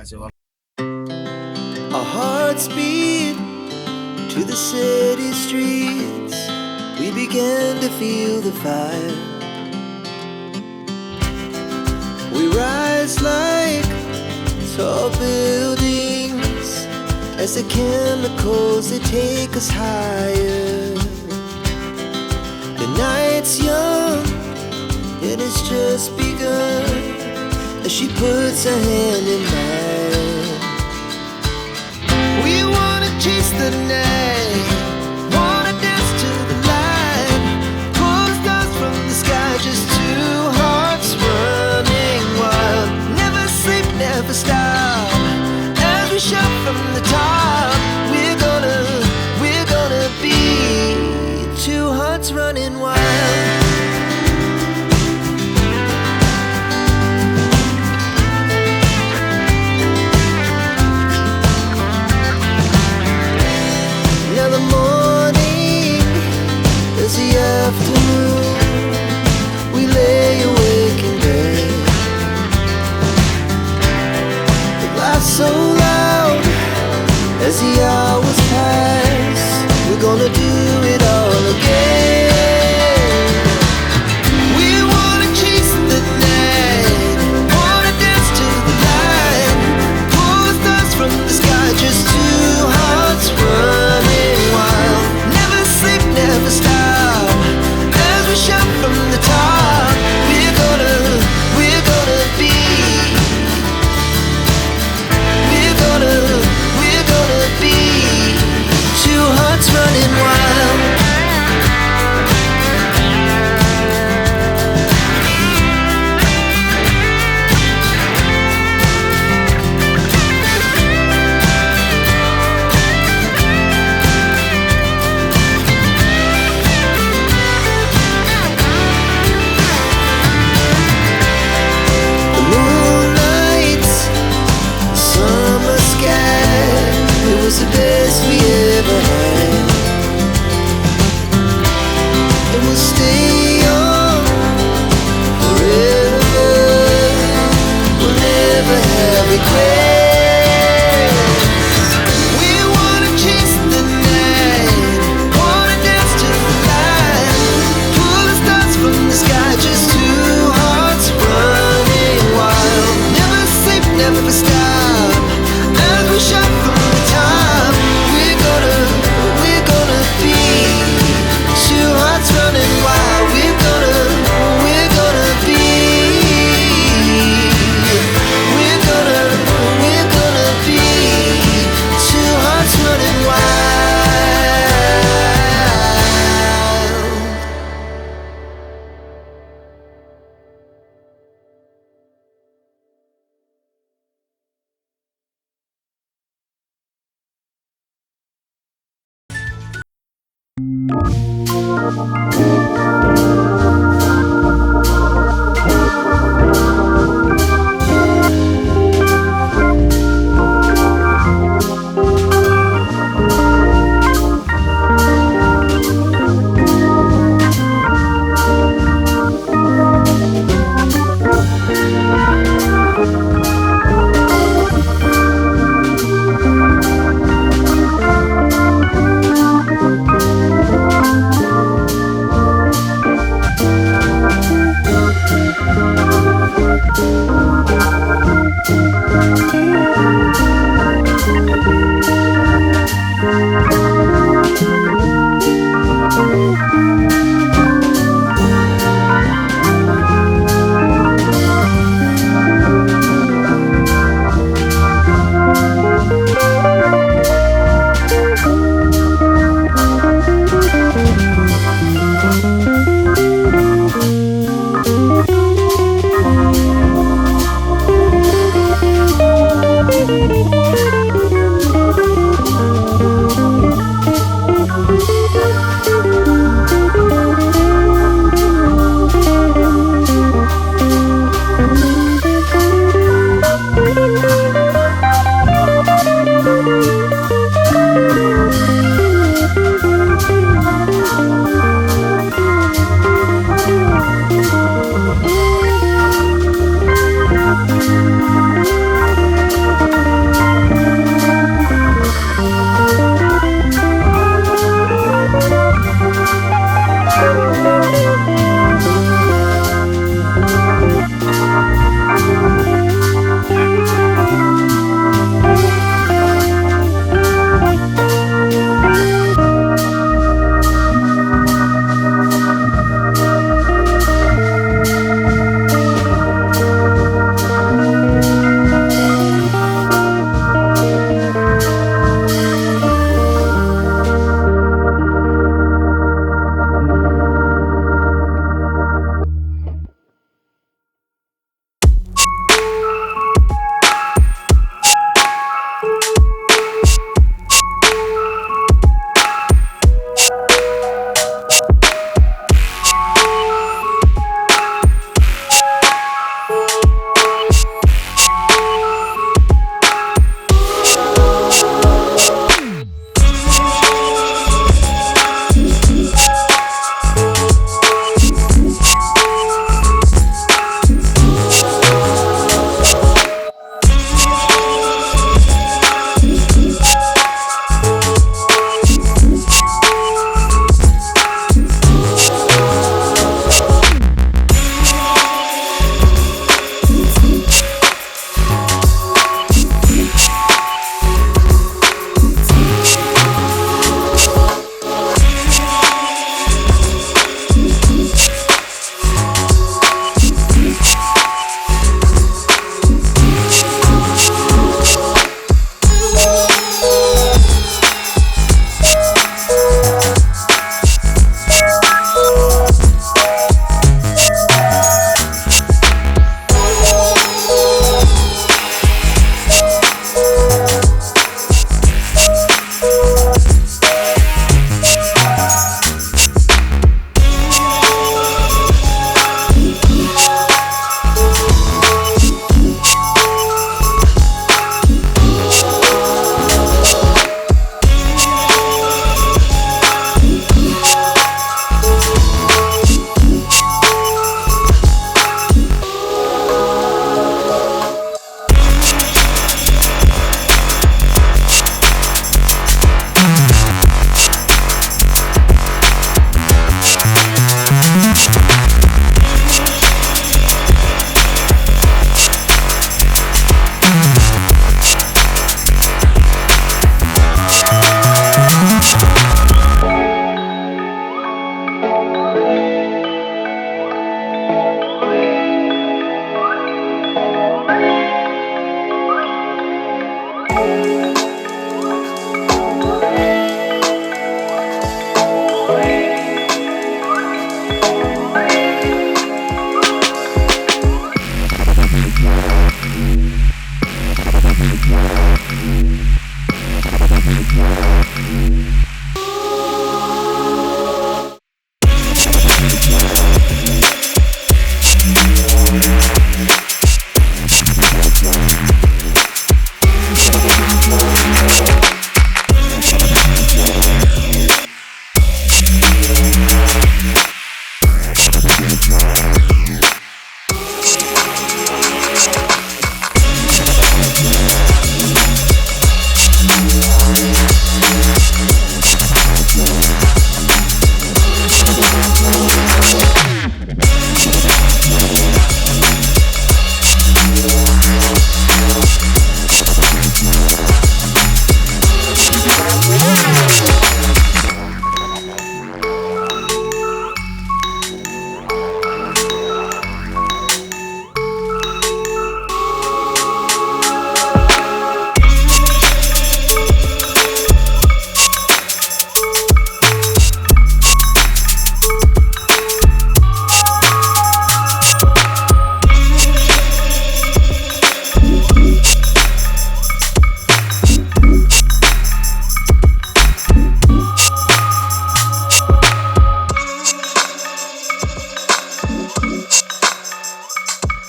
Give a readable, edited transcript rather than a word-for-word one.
Our hearts beat to the city streets. We began to feel the fire. We rise like tall buildings as the chemicals, they take us higher. The night's young and it's just begun as she puts her hand in mine. We wanna chase the night, wanna dance to the light, pull the stars from the sky, just two hearts running wild. Never sleep, never stop, as we shout from the top. We're gonna be two hearts running wild. Afternoon, we lay awake in bed. The laughs so loud as the hours pass. We're gonna do it all again. We wanna chase the night, wanna dance to the light, pull the stars from the sky, just two hearts running wild. Never sleep, never stop, shout from the top. We're gonna be. We're gonna be two hearts running wild. The best we ever had, and we'll stay on forever. We'll never have regrets. We wanna chase the night, wanna dance to the light, pull the stars from the sky, just two hearts running wild. Never sleep, never stop, as we shout from the top. Running wild, we're gonna be. We're gonna be two hearts running wild.